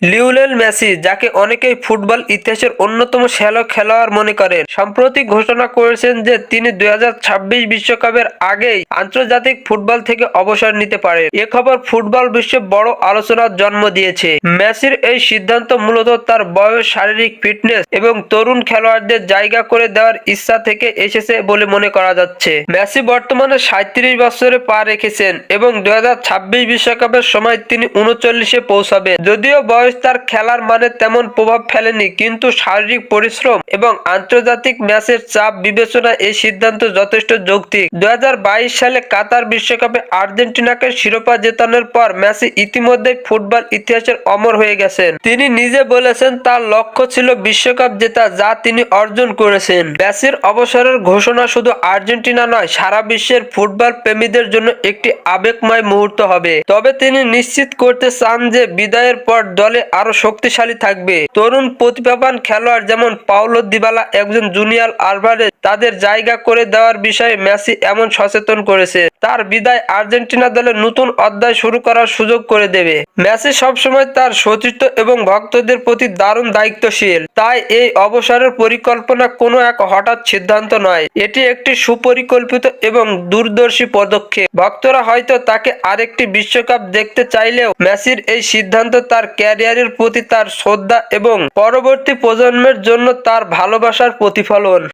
Lionel Messi, যাকে অনেকেই football ইতিহাসের অন্যতম সেরা খেলোয়াড় মনে করেন, সম্প্রতি ঘোষণা করেছেন যে তিনি 2026 বিশ্বকাপের আগেই আন্তর্জাতিক ফুটবল থেকে অবসর নিতে পারেন। এ খবর ফুটবল বিশ্বে বড় আলোচনার জন্ম দিয়েছে। মেসির এই সিদ্ধান্ত মূলত তার বয়স, শারীরিক ফিটনেস এবং তরুণ খেলোয়াড়দের জায়গা করে দেওয়ার ইচ্ছা থেকে এসেছে বলে মনে করা যাচ্ছে। মেসি বর্তমানে 37 বছরে পা রেখেছেন এবং 2026 বিশ্বকাপের সময় তিনি 39-এ পৌঁছাবেন। যদিও বয়স তার খেলার মানে তেমন প্রভাব ফেলেনি, কিন্তু শারীরিক পরিশ্রম এবং আন্তর্জাতিক ম্যাচের চাপ বিবেচনায় এই সিদ্ধান্ত যথেষ্ট যৌক্তিক। 2022 সালে কাতার বিশ্বকাপে আর্জেন্টিনাকে শিরোপা জেতানোর পর মেসি ইতিমধ্যেই ফুটবল ইতিহাসের অমর হয়ে গেছেন। তিনি নিজে বলেছেন তার লক্ষ্য ছিল বিশ্বকাপ জেতা, যা তিনি অর্জন করেছেন। মেসির অবসরের ঘোষণা শুধু আর্জেন্টিনা নয়, সারা বিশ্বের ফুটবল প্রেমীদের জন্য একটি আবেগময় মুহূর্ত হবে। তবে তিনি নিশ্চিত করতে চান যে বিদায়ের পর দলে আরো শক্তিশালী থাকবে। তরুণ প্রতিভাবান খেলোয়াড় যেমন পাওলো দিবালা, একজন জুনিয়র আলভারেজ তাদের জায়গা করে দেওয়ার বিষয়ে মেসি এমন সচেতন করেছে। তার বিদায় আর্জেন্টিনা দলে নতুন অধ্যায় শুরু করার সুযোগ করে দেবে। মেসি সবসময় তার সতীর্থ এবং ভক্তদের প্রতি দারুণ দায়িত্বশীল। তাই এই অবসরের পরিকল্পনা কোনো এক হঠাৎ সিদ্ধান্ত নয়, এটি একটি সুপরিকল্পিত এবং দূরদর্শী পদক্ষেপ। ভক্তরা হয়তো তাকে আরেকটি বিশ্বকাপ দেখতে চাইলেও মেসির এই সিদ্ধান্ত তার ক্যারিয়ারের প্রতি তার শ্রদ্ধা এবং পরবর্তী প্রজন্মের জন্য তার ভালোবাসার প্রতিফলন।